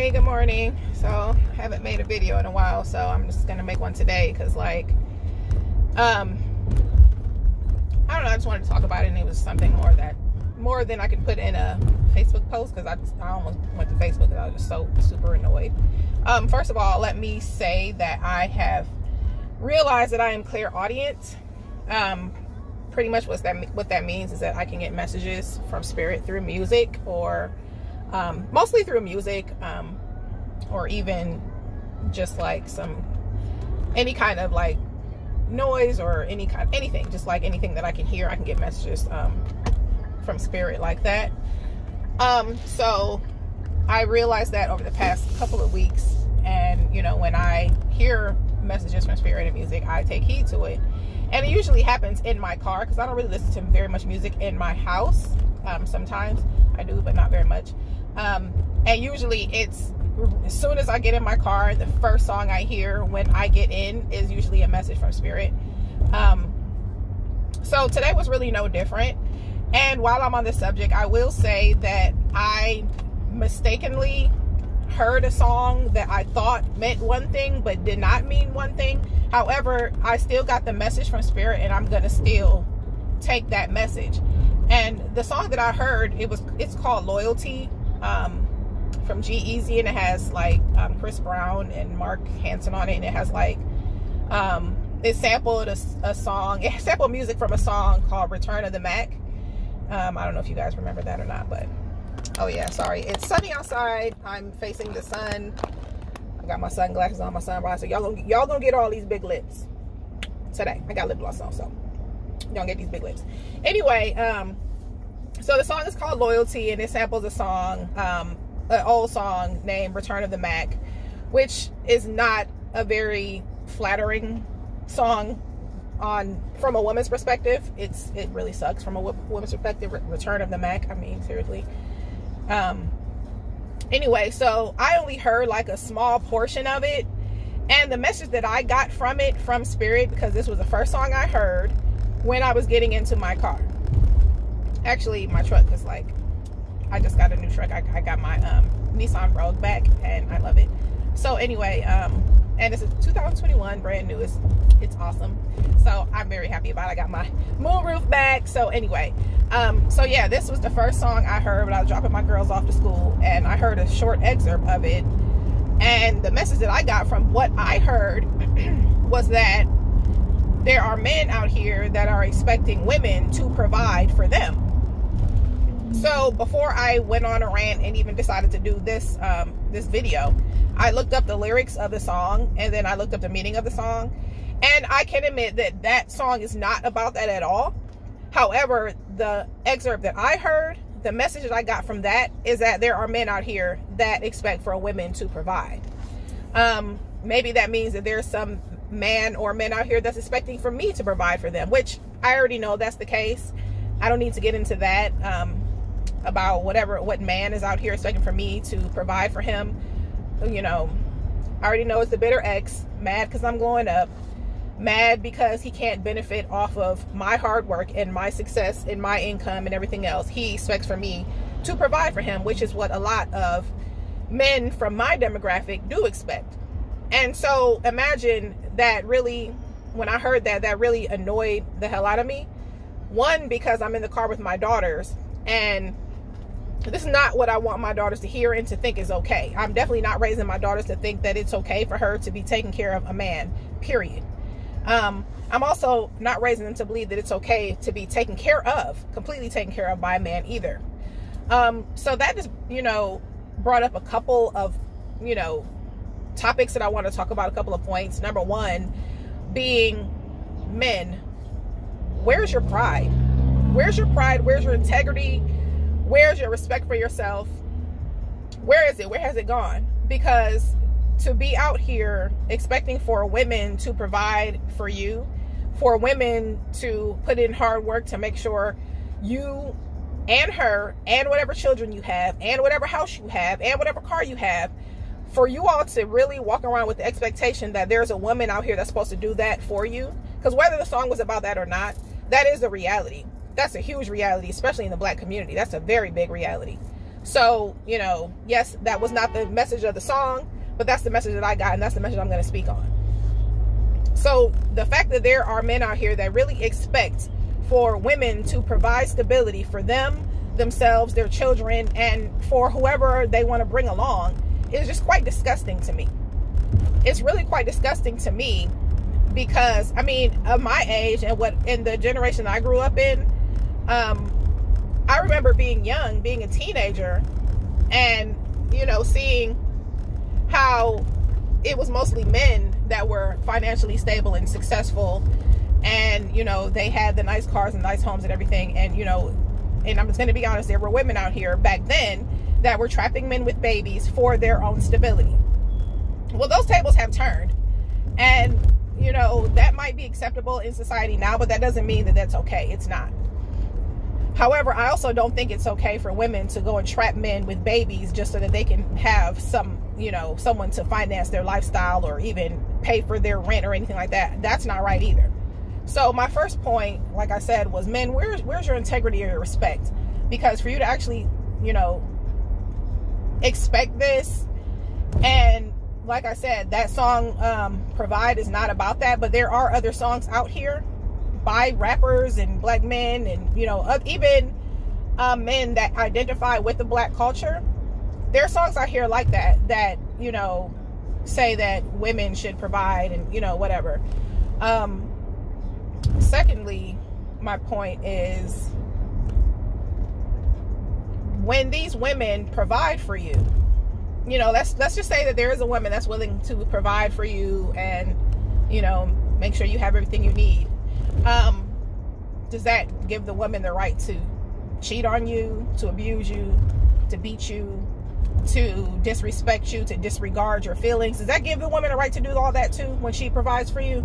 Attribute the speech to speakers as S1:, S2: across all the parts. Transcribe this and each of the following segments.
S1: Hey, good morning. So I haven't made a video in a while, so I'm just gonna make one today because like I don't know, I just wanted to talk about it, and it was something more than I can put in a Facebook post, because I almost went to Facebook because I was just so super annoyed. First of all, let me say that I have realized that I am clairaudient. Pretty much what that means is that I can get messages from spirit through music, or mostly through music, or even just like any kind of like noise, or anything, just like anything that I can hear, I can get messages from spirit like that. So I realized that over the past couple of weeks, and you know, when I hear messages from spirit and music, I take heed to it. And it usually happens in my car, because I don't really listen to very much music in my house. Sometimes I do, but not very much. And usually it's as soon as I get in my car, the first song I hear when I get in is usually a message from spirit. So today was really no different. And while I'm on this subject, I will say that I mistakenly heard a song that I thought meant one thing but did not mean one thing. However, I still got the message from spirit, and I'm gonna still take that message. And the song that I heard, it's called Loyalty, from G-Eazy, and it has like Chris Brown and Mark Hanson on it, and it has like it sampled a song, it sampled music from a song called Return of the Mac. I don't know if you guys remember that or not, but oh yeah, sorry, it's sunny outside, I'm facing the sun, I got my sunglasses on, my sunblock, so y'all gonna get all these big lips today. I got lip gloss on, so y'all get these big lips. Anyway, so the song is called Loyalty, and it samples a song, an old song named Return of the Mac, which is not a very flattering song from a woman's perspective. It really sucks from a woman's perspective. Return of the Mac, I mean, seriously. Anyway, so I only heard like a small portion of it, and the message that I got from it, from spirit, because this was the first song I heard when I was getting into my car, actually my truck, because like I just got a new truck. I got my Nissan Rogue back, and I love it. So anyway, and it's a 2021, brand new. It's awesome. So I'm very happy about it. I got my moonroof back. So anyway, so yeah, this was the first song I heard when I was dropping my girls off to school, and I heard a short excerpt of it. And the message that I got from what I heard was that there are men out here that are expecting women to provide for them. So before I went on a rant and even decided to do this this video, I looked up the lyrics of the song, and then I looked up the meaning of the song, and I can admit that that song is not about that at all. However, the excerpt that I heard, the message that I got from that is that there are men out here that expect for women to provide. Maybe that means that there's some man or men out here that's expecting for me to provide for them, which I already know that's the case. I don't need to get into that about what man is out here expecting for me to provide for him. You know, I already know it's the bitter ex, mad because I'm going up, mad because he can't benefit off of my hard work and my success and my income and everything else. He expects for me to provide for him, which is what a lot of men from my demographic do expect. And so imagine that. Really, when I heard that, that really annoyed the hell out of me. One, because I'm in the car with my daughters, and this is not what I want my daughters to hear and to think is okay. I'm definitely not raising my daughters to think that it's okay for her to be taking care of a man, period. I'm also not raising them to believe that it's okay to be taken care of, completely taken care of by a man either. So that just, you know, brought up a couple of, you know, topics that I want to talk about, a couple of points. Number one being, men, where's your pride? Where's your pride? Where's your integrity? Where's your respect for yourself? Where is it? Where has it gone? Because to be out here expecting for women to provide for you, for women to put in hard work to make sure you and her and whatever children you have and whatever house you have and whatever car you have, for you all to really walk around with the expectation that there's a woman out here that's supposed to do that for you, because whether the song was about that or not, that is the reality. That's a huge reality, especially in the black community. That's a very big reality. So, you know, yes, that was not the message of the song, but that's the message that I got, and that's the message I'm going to speak on. So the fact that there are men out here that really expect for women to provide stability for them, themselves, their children, and for whoever they want to bring along is just quite disgusting to me. It's really quite disgusting to me because, I mean, of my age and what in the generation I grew up in, I remember being young, being a teenager, and, you know, seeing how it was mostly men that were financially stable and successful, and, you know, they had the nice cars and nice homes and everything. And, you know, and I'm just going to be honest, there were women out here back then that were trapping men with babies for their own stability. Well, those tables have turned, and, you know, that might be acceptable in society now, but that doesn't mean that that's okay. It's not. However, I also don't think it's okay for women to go and trap men with babies just so that they can have some, you know, someone to finance their lifestyle or even pay for their rent or anything like that. That's not right either. So my first point, like I said, was, men, where's your integrity or your respect? Because for you to actually, you know, expect this, and like I said, that song, Provide, is not about that, but there are other songs out here by rappers and black men, and, you know, even men that identify with the black culture. There are songs out here like that, you know, say that women should provide and, you know, whatever. Secondly, my point is, when these women provide for you, you know, let's just say that there is a woman that's willing to provide for you and, you know, make sure you have everything you need. Does that give the woman the right to cheat on you, to abuse you, to beat you, to disrespect you, to disregard your feelings? Does that give the woman a right to do all that too when she provides for you?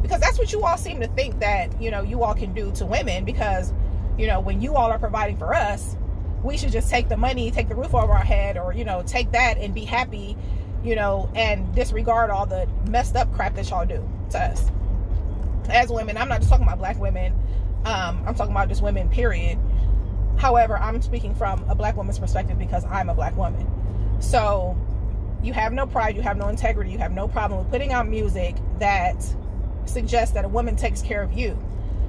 S1: Because that's what you all seem to think that, you know, you all can do to women, because, you know, when you all are providing for us, we should just take the money, take the roof over our head, or, you know, take that and be happy, you know, and disregard all the messed up crap that y'all do to us as women. I'm not just talking about black women. I'm talking about just women, period. However, I'm speaking from a black woman's perspective because I'm a black woman. So you have no pride, you have no integrity, you have no problem with putting out music that suggests that a woman takes care of you.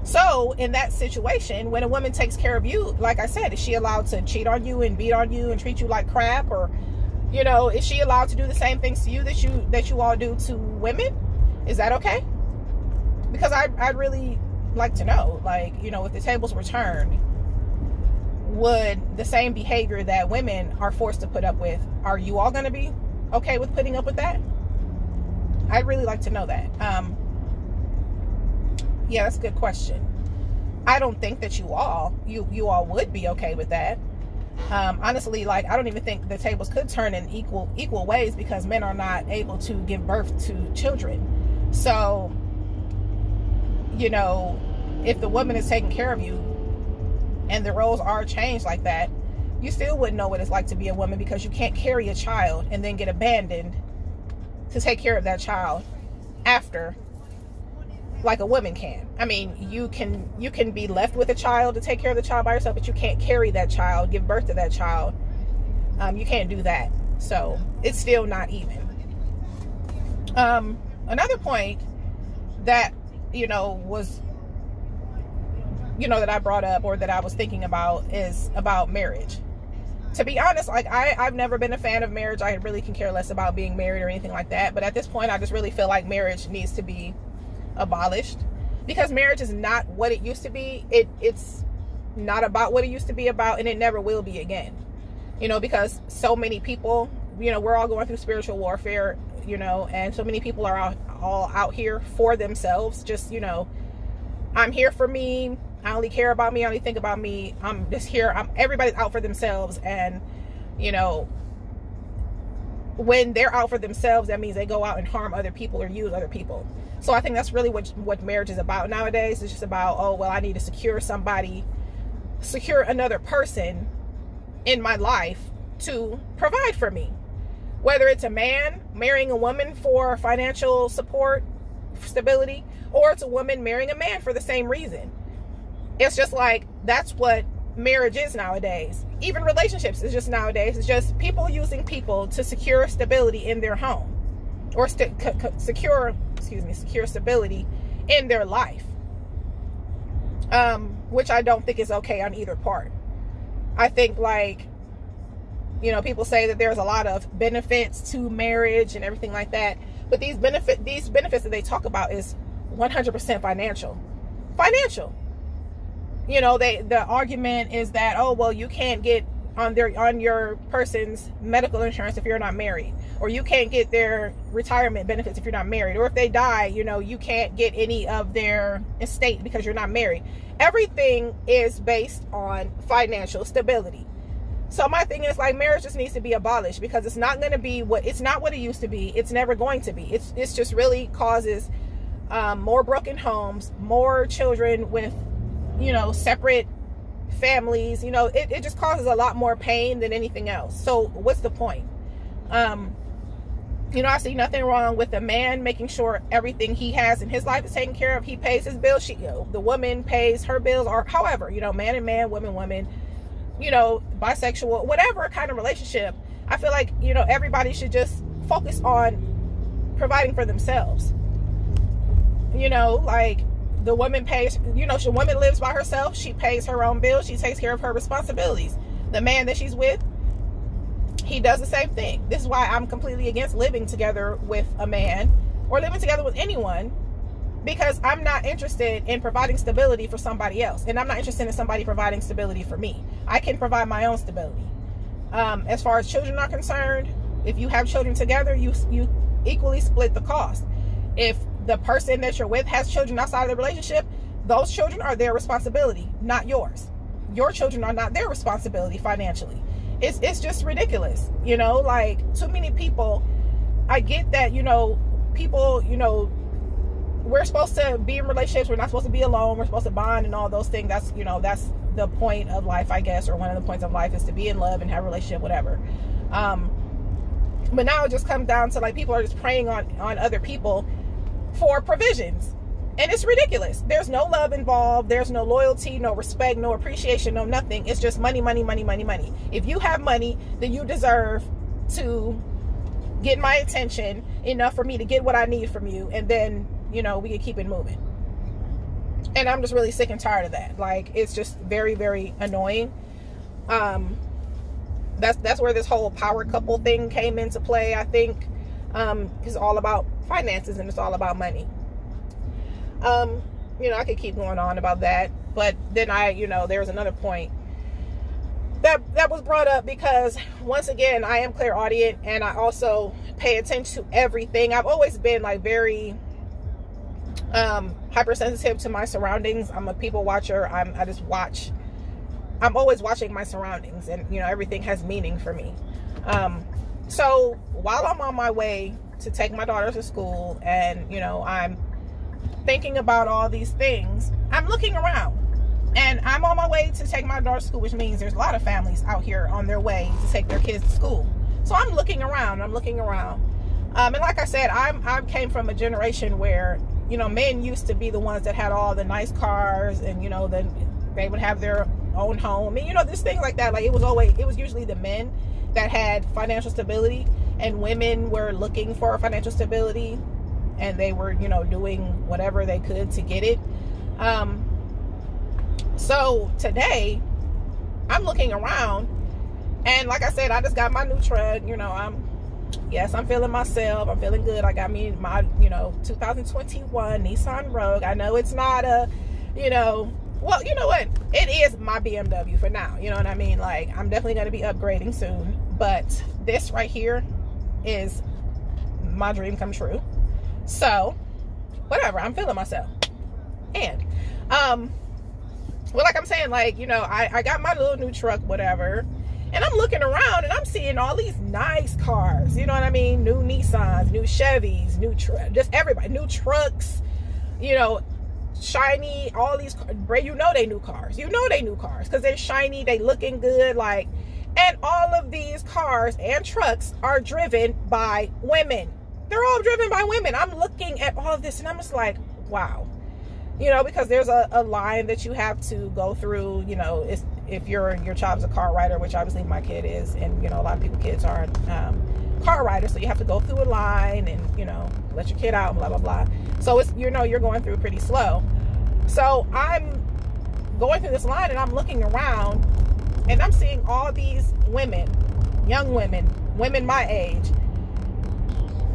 S1: So in that situation, when a woman takes care of you, like I said, is she allowed to cheat on you and beat on you and treat you like crap? Or, you know, is she allowed to do the same things to you that you all do to women? Is that okay? Because I'd really like to know, like, you know, if the tables were turned, would the same behavior that women are forced to put up with, are you all going to be okay with putting up with that? I'd really like to know that. Yeah, that's a good question. I don't think that you all would be okay with that. Honestly, like, I don't even think the tables could turn in equal ways, because men are not able to give birth to children. So, you know, if the woman is taking care of you and the roles are changed like that, you still wouldn't know what it's like to be a woman, because you can't carry a child and then get abandoned to take care of that child after, like a woman can. I mean, you can be left with a child to take care of the child by yourself, but you can't carry that child, give birth to that child. You can't do that. So it's still not even. Another point that, you know, was, you know, that I brought up, or that I was thinking about, is about marriage. To be honest, like, I've never been a fan of marriage. I really can care less about being married or anything like that. But at this point, I just really feel like marriage needs to be abolished, because marriage is not what it used to be. It's not about what it used to be about, and it never will be again. You know, because so many people, you know, we're all going through spiritual warfare, you know, and so many people are all out here for themselves. Just, you know, I'm here for me. I only care about me. I only think about me. I'm just here. Everybody's out for themselves. And, you know, when they're out for themselves, that means they go out and harm other people or use other people. So I think that's really what marriage is about nowadays. It's just about, oh, well, I need to secure another person in my life to provide for me. Whether it's a man marrying a woman for financial support, stability, or it's a woman marrying a man for the same reason. It's just like, that's what marriage is nowadays. Even relationships is just nowadays. It's just people using people to secure stability in their home, or secure stability in their life. Which I don't think is okay on either part. I think, like, you know, people say that there's a lot of benefits to marriage and everything like that, but these benefits that they talk about is 100% financial. You know, the argument is that, oh, well, you can't get on your person's medical insurance if you're not married, or you can't get their retirement benefits if you're not married, or if they die, you know, you can't get any of their estate because you're not married. Everything is based on financial stability. So my thing is, like, marriage just needs to be abolished, because it's not going to be it's not what it used to be. It's never going to be. It's just really causes more broken homes, more children with, you know, separate families. You know, it just causes a lot more pain than anything else. So what's the point? You know, I see nothing wrong with a man making sure everything he has in his life is taken care of. He pays his bills. The woman pays her bills, or however, you know, man and man, woman, you know, bisexual, whatever kind of relationship. I feel like, you know, everybody should just focus on providing for themselves. You know, like, the woman pays, you know, the woman lives by herself. She pays her own bills. She takes care of her responsibilities. The man that she's with, he does the same thing. This is why I'm completely against living together with a man, or living together with anyone, because I'm not interested in providing stability for somebody else, and I'm not interested in somebody providing stability for me. I can provide my own stability. As far as children are concerned, if you have children together, you equally split the cost. If the person that you're with has children outside of the relationship, those children are their responsibility, not yours. Your children are not their responsibility financially. It's just ridiculous, you know, like, too many people. I get that, you know, people, you know, we're supposed to be in relationships. We're not supposed to be alone. We're supposed to bond and all those things. That's, you know, that's the point of life, I guess, or one of the points of life is to be in love and have a relationship, whatever. But now it just comes down to, like, people are just preying on other people for provisions. And it's ridiculous. There's no love involved. There's no loyalty, no respect, no appreciation, no nothing. It's just money, money, money, money, money. If you have money, then you deserve to get my attention enough for me to get what I need from you. And then, you know, we can keep it moving. And I'm just really sick and tired of that. Like, it's just very, very annoying. That's where this whole power couple thing came into play, I think. It's all about finances, and it's all about money. You know, I could keep going on about that, but then you know, there was another point that was brought up, because once again, I am clairaudient, and I also pay attention to everything. I've always been, like, very hypersensitive to my surroundings. I'm a people watcher. I just watch. I'm always watching my surroundings, and, you know, everything has meaning for me. So while I'm on my way to take my daughter to school, and, you know, I'm thinking about all these things, I'm looking around, and I'm on my way to take my daughter to school, which means there's a lot of families out here on their way to take their kids to school. So I'm looking around. And like I said, I came from a generation where, you know, men used to be the ones that had all the nice cars, and, you know, then they would have their own home, and, you know, this thing like that. Like, it was usually the men that had financial stability, and women were looking for financial stability, and they were, you know, doing whatever they could to get it. So today I'm looking around, and like I said, I just got my new truck. You know, I'm feeling myself. I'm feeling good. I got me my, you know, 2021 Nissan Rogue. I know it's not a, you know, well, you know what? It is my BMW for now. You know what I mean? Like, I'm definitely going to be upgrading soon, but this right here is my dream come true. So whatever, I'm feeling myself. And well, like I'm saying, like, you know, I got my little new truck, whatever, and I'm looking around, and I'm seeing all these nice cars, you know what I mean? New Nissans, new Chevys, just everybody, new trucks, you know, shiny, all these, you know, they new cars, because they're shiny, they looking good, like, and all of these cars and trucks are driven by women. They're all driven by women. I'm looking at all of this, and I'm just like, wow. You know, because there's a line that you have to go through, you know, if your child's a car rider, which obviously my kid is, and you know, a lot of people kids are car riders, so you have to go through a line and, you know, let your kid out and blah blah blah. So it's, you know, you're going through pretty slow. So I'm going through this line and I'm looking around and I'm seeing all these women, young women, women my age,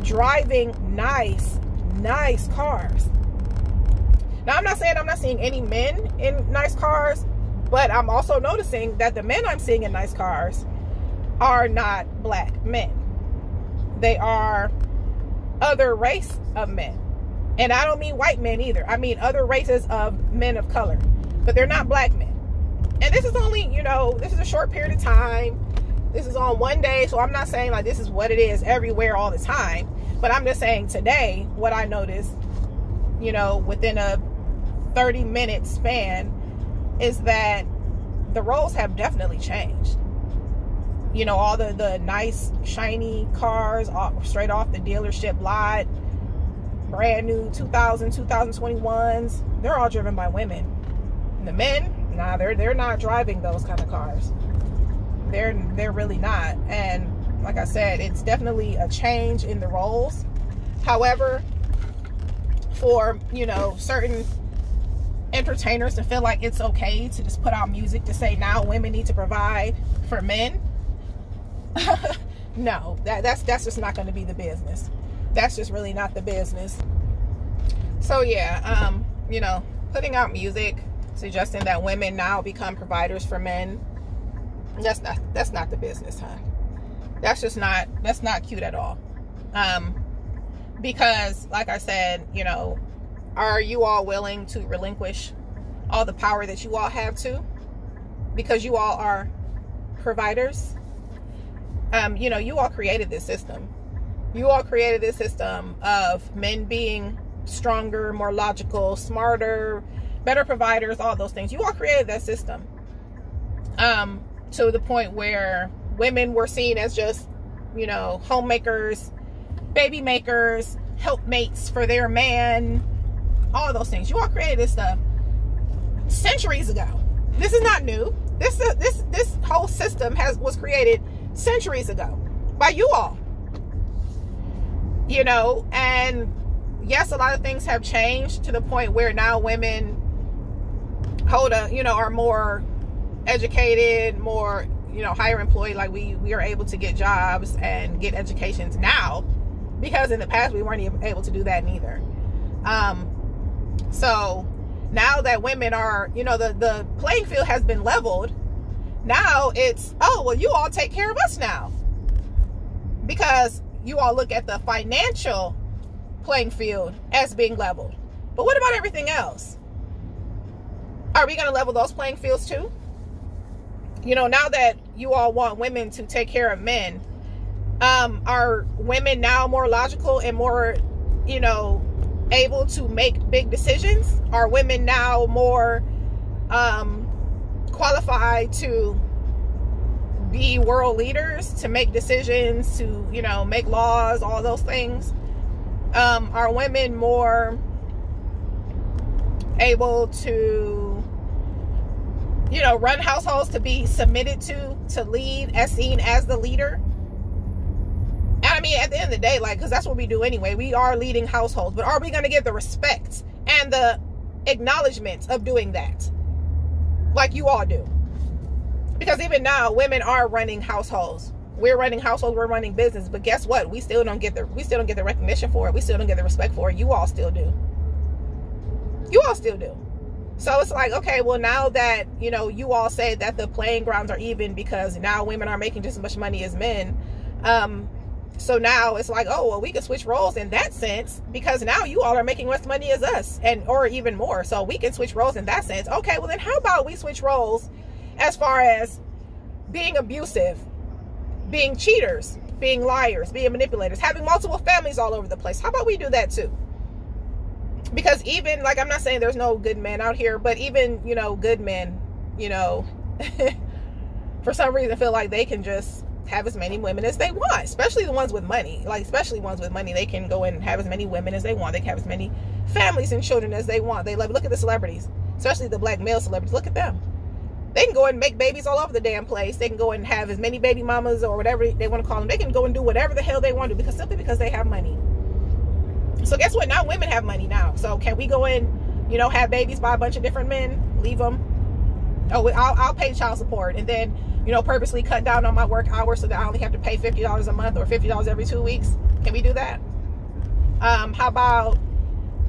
S1: driving nice cars. Now, I'm not saying I'm not seeing any men in nice cars, but I'm also noticing that the men I'm seeing in nice cars are not black men. They are other race of men. And I don't mean white men either. I mean other races of men of color. But they're not black men. And this is only, you know, this is a short period of time. This is on one day. So I'm not saying like this is what it is everywhere all the time. But I'm just saying today, what I noticed, you know, within a 30-minute span, is that the roles have definitely changed. You know, all the nice shiny cars straight off the dealership lot, brand new 2021s, they're all driven by women. And the men, nah, they're not driving those kind of cars. They're really not. And like I said, it's definitely a change in the roles. However, for, you know, certain entertainers to feel like it's okay to just put out music to say now women need to provide for men, no, that's just not going to be the business. That's just really not the business. So yeah, you know, putting out music suggesting that women now become providers for men, that's not the business, huh? That's not cute at all. Because like I said, you know, are you all willing to relinquish all the power that you all have to, because you all are providers? You know, you all created this system. You all created this system of men being stronger, more logical, smarter, better providers, all those things. You all created that system. To the point where women were seen as just, you know, homemakers, baby makers, helpmates for their man, all those things. You all created this stuff centuries ago. This is not new. This whole system was created centuries ago by you all. You know, and yes, a lot of things have changed to the point where now women are more educated, more, you know, higher employed. Like we are able to get jobs and get educations now, because in the past we weren't even able to do that neither. So now that women are, you know, the playing field has been leveled. Now it's, oh, well, you all take care of us now, because you all look at the financial playing field as being leveled. But what about everything else? Are we going to level those playing fields too? You know, now that you all want women to take care of men, are women now more logical and more, you know, able to make big decisions? Are women now more qualified to be world leaders, to make decisions, to, you know, make laws, all those things? Are women more able to, you know, run households, to be submitted to lead, as seen as the leader? And I mean, at the end of the day, like, because that's what we do anyway. We are leading households, but are we going to get the respect and the acknowledgement of doing that like you all do? Because even now, women are running households. We're running households. We're running business. But guess what? We still don't get the recognition for it. We still don't get the respect for it. You all still do. You all still do. So it's like, okay, well, now that, you know, you all say that the playing grounds are even because now women are making just as much money as men. So now it's like, oh, well, we can switch roles in that sense, because now you all are making less money as us, or even more. So we can switch roles in that sense. Okay, well then how about we switch roles as far as being abusive, being cheaters, being liars, being manipulators, having multiple families all over the place? How about we do that too? Because even, like, I'm not saying there's no good men out here, but even, you know, good men, you know, for some reason feel like they can just have as many women as they want, especially the ones with money. Like, especially ones with money, they can go and have as many women as they want. They can have as many families and children as they want. They love, look at the celebrities, especially the black male celebrities. Look at them. They can go and make babies all over the damn place. They can go and have as many baby mamas or whatever they want to call them. They can go and do whatever the hell they want to do simply because they have money. So guess what? Now women have money now. So can we go in, you know, have babies by a bunch of different men, leave them? Oh, I'll pay child support, and then, you know, purposely cut down on my work hours so that I only have to pay $50 a month or $50 every 2 weeks. Can we do that? How about,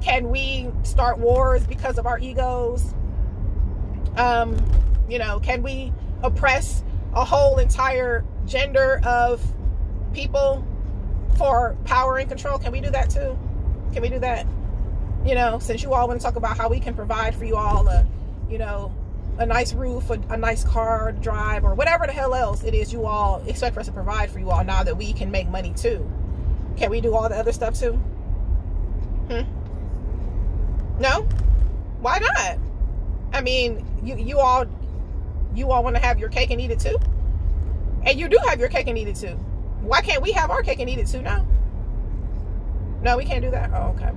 S1: can we start wars because of our egos? You know, can we oppress a whole entire gender of people for power and control? Can we do that too? Can we do that? You know, since you all want to talk about how we can provide for you all, you know, a nice roof, a nice car to drive, or whatever the hell else it is you all expect for us to provide for you all, now that we can make money too. Can we do all the other stuff too? No? Why not? I mean, you all want to have your cake and eat it too? And you do have your cake and eat it too. Why can't we have our cake and eat it too now? No, we can't do that? Oh, okay.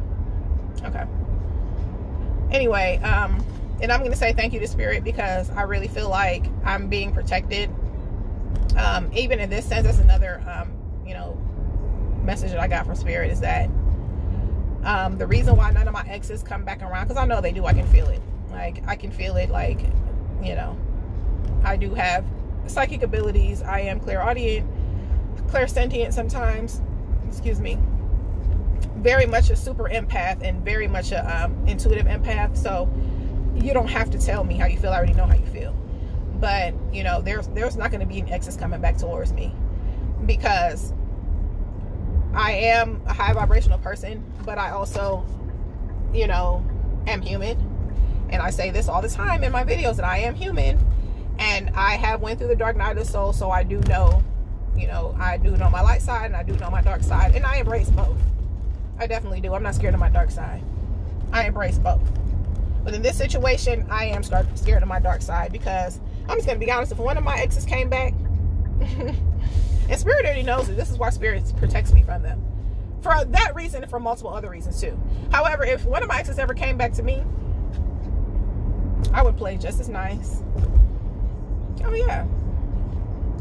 S1: Okay. Anyway, and I'm going to say thank you to Spirit, because I really feel like I'm being protected. Even in this sense, that's another, you know, message that I got from Spirit, is that the reason why none of my exes come back around, because I know they do, I can feel it. Like, I can feel it, like, you know, I do have psychic abilities. I am clairaudient, clairsentient sometimes, excuse me. Very much a super empath, and very much a intuitive empath. So you don't have to tell me how you feel. I already know how you feel. But, you know, there's not going to be an exes coming back towards me, because I am a high vibrational person, but I also, you know, am human. And I say this all the time in my videos, that I am human, and I have went through the dark night of the soul. So I do know, you know, I do know my light side, and I do know my dark side, and I embrace both. I definitely do. I'm not scared of my dark side. I embrace both. But in this situation, I am scared of my dark side, because I'm just going to be honest. If one of my exes came back, and Spirit already knows it, this is why Spirit protects me from them. For that reason, and for multiple other reasons too. However, if one of my exes ever came back to me, I would play just as nice. Oh yeah.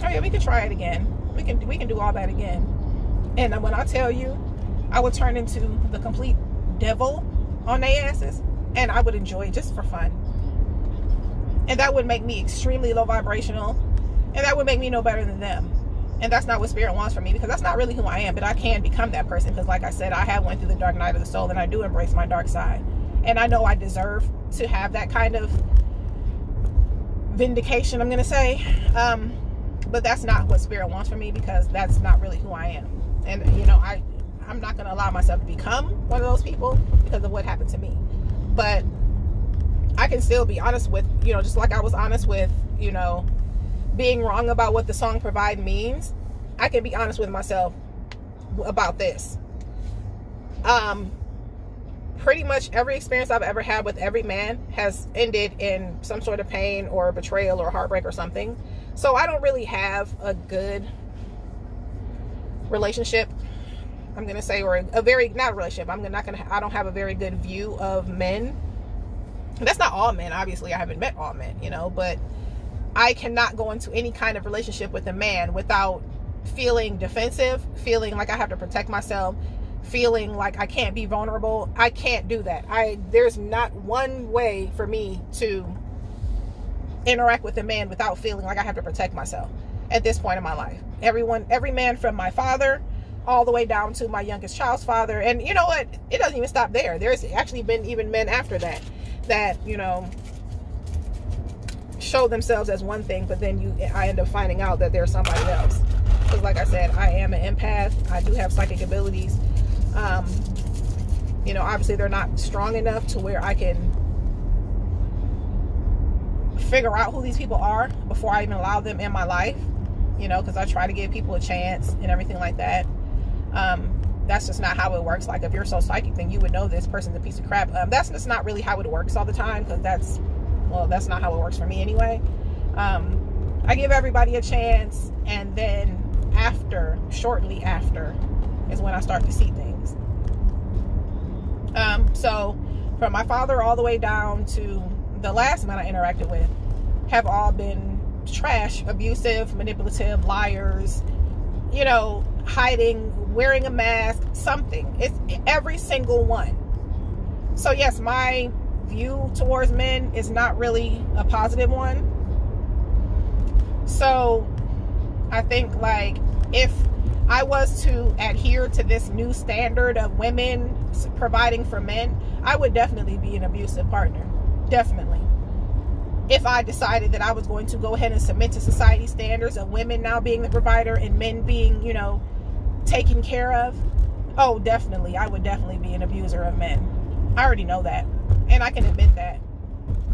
S1: Oh yeah, we can try it again. We can do all that again. And when I tell you, I would turn into the complete devil on their asses, and I would enjoy it just for fun. And that would make me extremely low vibrational, and that would make me no better than them. And that's not what Spirit wants for me, because that's not really who I am. But I can become that person, because like I said, I have went through the dark night of the soul, and I do embrace my dark side. And I know I deserve to have that kind of vindication, I'm gonna say. But that's not what Spirit wants for me, because that's not really who I am. And you know, I'm not going to allow myself to become one of those people because of what happened to me. But I can still be honest with, you know, just like I was honest with, you know, being wrong about what the song Provide means. I can be honest with myself about this. Pretty much every experience I've ever had with every man has ended in some sort of pain or betrayal or heartbreak or something. So I don't really have a good relationship, I'm gonna say, or a very, not a relationship, I don't have a very good view of men. And that's not all men, obviously. I haven't met all men, you know, but I cannot go into any kind of relationship with a man without feeling defensive, feeling like I have to protect myself, feeling like I can't be vulnerable. I can't do that. There's not one way for me to interact with a man without feeling like I have to protect myself at this point in my life. Every man, from my father all the way down to my youngest child's father. And you know what? It doesn't even stop there. There's actually been even men after that, you know, show themselves as one thing, but then I end up finding out that they're somebody else. Because like I said, I am an empath. I do have psychic abilities. You know, obviously they're not strong enough to where I can figure out who these people are before I even allow them in my life, you know, because I try to give people a chance and everything like that. That's just not how it works. Like, if you're so psychic, then you would know this person's a piece of crap. That's just not really how it works all the time, because that's not how it works for me anyway. I give everybody a chance, and then shortly after is when I start to see things. So from my father all the way down to the last man I interacted with have all been trash, abusive, manipulative, liars, you know, hiding, wearing a mask, something. It's every single one. So yes, my view towards men is not really a positive one. So I think, like, if I was to adhere to this new standard of women providing for men, I would definitely be an abusive partner. Definitely. If I decided that I was going to go ahead and submit to society standards of women now being the provider and men being, you know, taken care of, oh, definitely, I would definitely be an abuser of men. I already know that. And I can admit that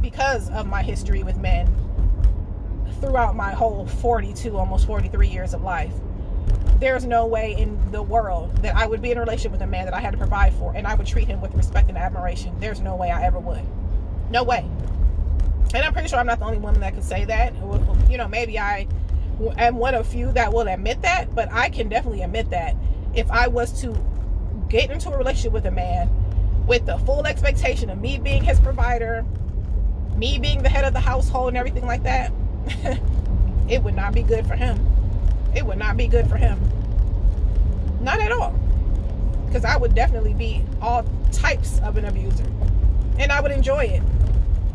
S1: because of my history with men throughout my whole 42, almost 43 years of life. There's no way in the world that I would be in a relationship with a man that I had to provide for and I would treat him with respect and admiration. There's no way I ever would. No way. And I'm pretty sure I'm not the only woman that could say that. You know, maybe I am one of few that will admit that, but I can definitely admit that if I was to get into a relationship with a man with the full expectation of me being his provider, me being the head of the household and everything like that, it would not be good for him. It would not be good for him. Not at all. Because I would definitely be all types of an abuser. And I would enjoy it.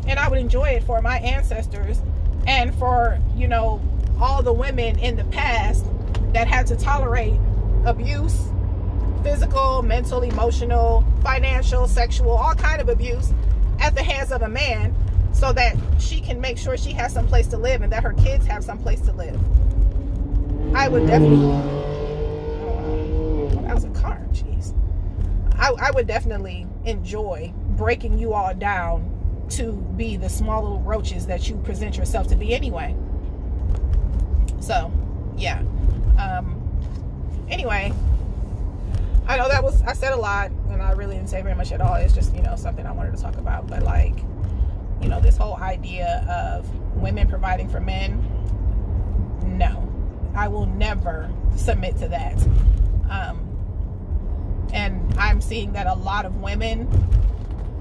S1: And I would enjoy it for my ancestors and for, you know, all the women in the past that had to tolerate abuse, physical, mental, emotional, financial, sexual, all kind of abuse at the hands of a man, so that she can make sure she has some place to live and that her kids have some place to live. I would definitely, that was a car, jeez. I would definitely enjoy breaking you all down to be the small little roaches that you present yourself to be anyway. So, yeah. Anyway, I know I said a lot and I really didn't say very much at all. It's just, you know, something I wanted to talk about. But, like, you know, this whole idea of women providing for men, no, I will never submit to that. And I'm seeing that a lot of women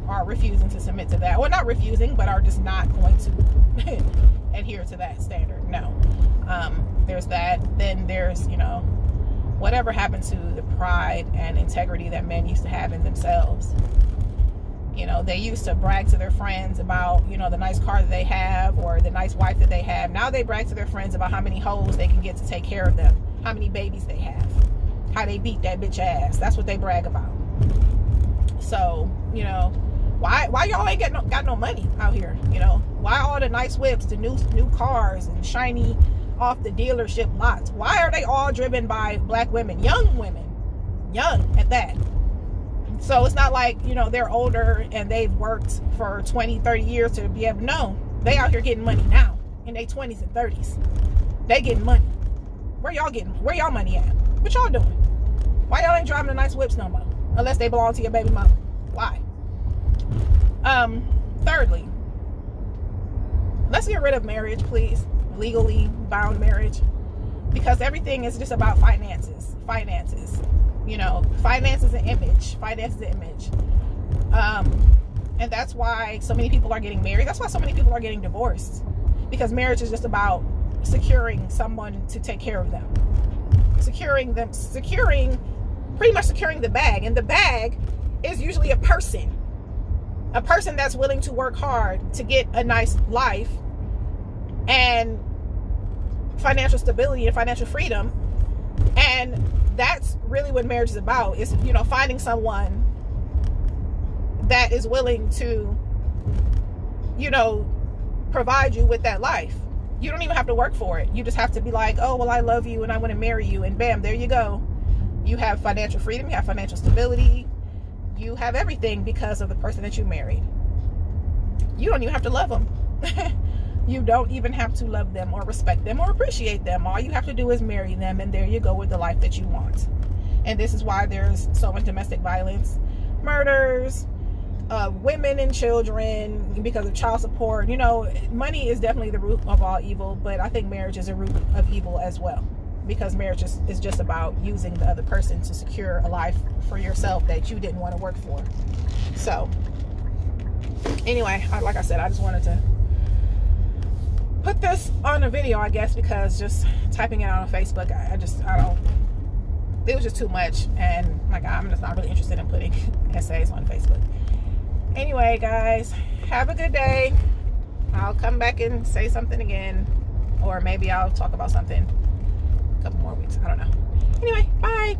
S1: are refusing to submit to that. Well, not refusing, but are just not going to adhere to that standard. No. There's that. Then there's, you know, whatever happened to the pride and integrity that men used to have in themselves. You know, they used to brag to their friends about, you know, the nice car that they have or the nice wife that they have. Now they brag to their friends about how many hoes they can get to take care of them, how many babies they have, how they beat that bitch ass. That's what they brag about. So, you know, why y'all ain't got no money out here? You know, why all the nice whips, the new cars and shiny off the dealership lots? Why are they all driven by black women, young at that? So it's not like, you know, they're older and they've worked for 20, 30 years to be able to know. They out here getting money now in their 20s and 30s. They getting money. Where y'all money at? What y'all doing? Why y'all ain't driving the nice whips no more? Unless they belong to your baby mama. Why? Thirdly, let's get rid of marriage, please. Legally bound marriage. Because everything is just about finances. You know, finance is an image. And that's why so many people are getting married. That's why so many people are getting divorced. Because marriage is just about securing someone to take care of them. Pretty much securing the bag. And the bag is usually a person that's willing to work hard to get a nice life and financial stability and financial freedom. And that's really what marriage is about, is, you know, finding someone that is willing to, you know, provide you with that life. You don't even have to work for it. You just have to be like, oh, well, I love you and I want to marry you, and bam, there you go. You have financial freedom, you have financial stability, you have everything because of the person that you married. You don't even have to love them. You don't even have to love them or respect them or appreciate them. All you have to do is marry them, and there you go with the life that you want. And this is why there's so much domestic violence, murders, women and children because of child support. You know, money is definitely the root of all evil, but I think marriage is a root of evil as well, because marriage is just about using the other person to secure a life for yourself that you didn't want to work for. So anyway, like I said, I just wanted to put this on a video, I guess, because just typing it out on Facebook, I don't, it was just too much, and like, I'm just not really interested in putting essays on Facebook. Anyway, guys, have a good day. I'll come back and say something again, or maybe I'll talk about something a couple more weeks. I don't know. Anyway, bye.